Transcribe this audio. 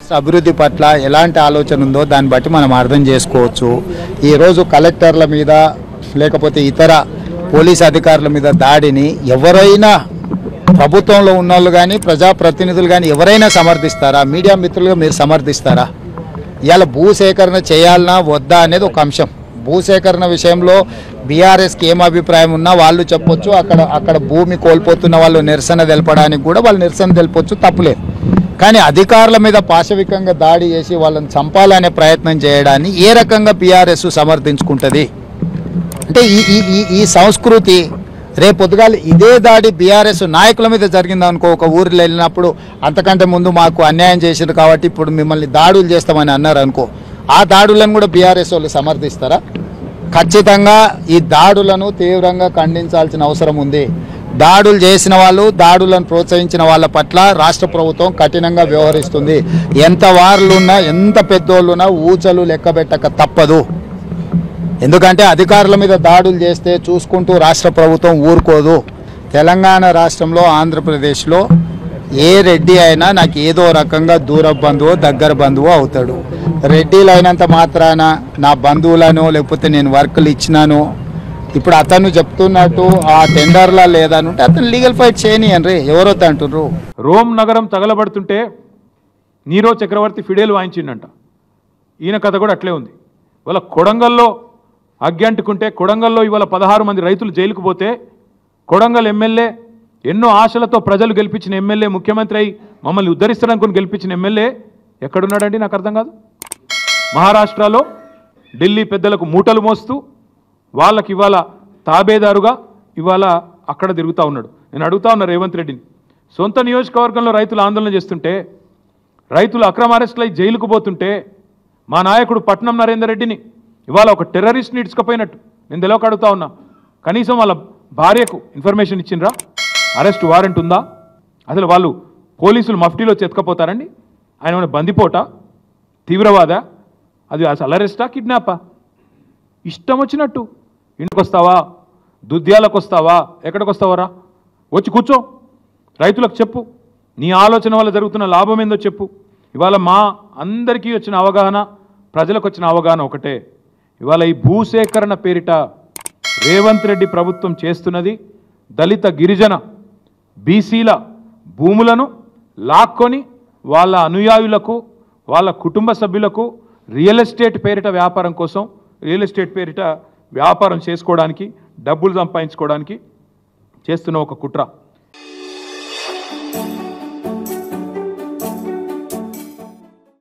రాష్ట్ర అభివృద్ధి పట్ల ఎలాంటి ఆలోచన ఉందో దాన్ని బట్టి మనం అర్థం చేసుకోవచ్చు. ఈరోజు కలెక్టర్ల మీద లేకపోతే ఇతర పోలీస్ అధికారుల మీద దాడిని ఎవరైనా ప్రభుత్వంలో ఉన్నోళ్ళు కానీ ప్రజాప్రతినిధులు కానీ ఎవరైనా సమర్థిస్తారా? మీడియా మిత్రులుగా మీరు సమర్థిస్తారా? ఇవాళ భూసేకరణ చేయాలన్నా వద్దా అనేది ఒక అంశం. భూసేకరణ విషయంలో బీఆర్ఎస్కి ఏం అభిప్రాయం ఉన్నా వాళ్ళు చెప్పొచ్చు. అక్కడ భూమి కోల్పోతున్న వాళ్ళు నిరసన తెలపడానికి కూడా వాళ్ళు నిరసన తెలపొచ్చు, తప్పులేదు. కానీ అధికారుల మీద పాశవికంగా దాడి చేసి వాళ్ళని చంపాలనే ప్రయత్నం చేయడాన్ని ఏ రకంగా బీఆర్ఎస్ సమర్థించుకుంటుంది? అంటే ఈ సంస్కృతి రేపొద్దుగాల ఇదే దాడి బీఆర్ఎస్ నాయకుల మీద జరిగిందనుకో, ఒక ఊరిలో వెళ్ళినప్పుడు అంతకంటే ముందు మాకు అన్యాయం చేశారు కాబట్టి ఇప్పుడు మిమ్మల్ని దాడులు చేస్తామని అన్నారు అనుకో, ఆ దాడులను కూడా బీఆర్ఎస్ వాళ్ళు సమర్థిస్తారా? ఖచ్చితంగా ఈ దాడులను తీవ్రంగా ఖండించాల్సిన అవసరం ఉంది. దాడులు చేసిన వాళ్ళు, దాడులను ప్రోత్సహించిన వాళ్ళ పట్ల రాష్ట్ర ప్రభుత్వం కఠినంగా వ్యవహరిస్తుంది. ఎంత వారులున్నా, ఎంత పెద్దోళ్ళున్నా ఊచలు లెక్కబెట్టక తప్పదు. ఎందుకంటే అధికారుల మీద దాడులు చేస్తే చూసుకుంటూ రాష్ట్ర ప్రభుత్వం ఊరుకోదు. తెలంగాణ రాష్ట్రంలో, ఆంధ్రప్రదేశ్లో ఏ రెడ్డి అయినా నాకు ఏదో రకంగా దూర బంధువు దగ్గర బంధువు అవుతాడు. రెడ్డిలు అయినంత మాత్రాన నా బంధువులను లేకపోతే నేను వర్కులు ఇచ్చినాను, ఇప్పుడు అతను చెప్తున్నట్టు ఆ టెండర్లా లేదనుంటే అతను లీగల్ ఫైట్ చేయనియన్రీ, ఎవరొద్దు అంటుర్రు. రోమ్ నగరం తగలబడుతుంటే నీరో చక్రవర్తి ఫిడేలు వాయించిండంట. ఈయన కథ కూడా అట్లే ఉంది. ఇవాళ కొడంగల్లో అగ్గంటుకుంటే, కొడంగల్లో ఇవాళ 16 మంది రైతులు జైలుకు పోతే, కొడంగల్ ఎమ్మెల్యే ఎన్నో ఆశలతో ప్రజలు గెలిపించిన ఎమ్మెల్యే, ముఖ్యమంత్రి అయి మమ్మల్ని ఉద్ధరిస్తారనుకుని గెలిపించిన ఎమ్మెల్యే ఎక్కడున్నాడండి? నాకు అర్థం కాదు. మహారాష్ట్రలో ఢిల్లీ పెద్దలకు మూటలు మోస్తూ వాళ్ళకి ఇవాళ తాబేదారుగా ఇవాళ అక్కడ తిరుగుతూ ఉన్నాడు. నేను అడుగుతా ఉన్నా రేవంత్ రెడ్డిని, సొంత నియోజకవర్గంలో రైతులు ఆందోళన చేస్తుంటే, రైతులు అక్రమ అరెస్టులు అయి జైలుకు పోతుంటే, మా నాయకుడు పట్నం నరేందర్ రెడ్డిని ఇవాళ ఒక టెర్రరిస్ట్ని ఇడ్చుకపోయినట్టు నేను తెలియక అడుగుతా ఉన్నా. కనీసం వాళ్ళ భార్యకు ఇన్ఫర్మేషన్ ఇచ్చిండ్రా? అరెస్ట్ వారెంట్ ఉందా? అసలు వాళ్ళు పోలీసులు మఫ్టీలో చెతకపోతారండి? ఆయన ఏమైనా బందిపోటా, తీవ్రవాద? అది అసలు అరెస్టా, కిడ్నాపా? ఇష్టం వచ్చినట్టు ఇంటికి వస్తావా, దుద్యాలకు వస్తావా, ఎక్కడికి వస్తావరా? వచ్చి కూర్చో, రైతులకు చెప్పు, నీ ఆలోచన వల్ల జరుగుతున్న లాభం ఏందో చెప్పు. ఇవాళ మా అందరికీ వచ్చిన అవగాహన, ప్రజలకు వచ్చిన అవగాహన ఒకటే, ఇవాళ ఈ భూసేకరణ పేరిట రేవంత్ రెడ్డి ప్రభుత్వం చేస్తున్నది దళిత, గిరిజన, బీసీల భూములను లాక్కొని వాళ్ళ అనుయాయులకు, వాళ్ళ కుటుంబ సభ్యులకు రియల్ ఎస్టేట్ పేరిట వ్యాపారం కోసం, రియల్ ఎస్టేట్ పేరిట వ్యాపారం చేసుకోవడానికి, డబ్బులు సంపాదించుకోవడానికి చేస్తున్న ఒక కుట్ర.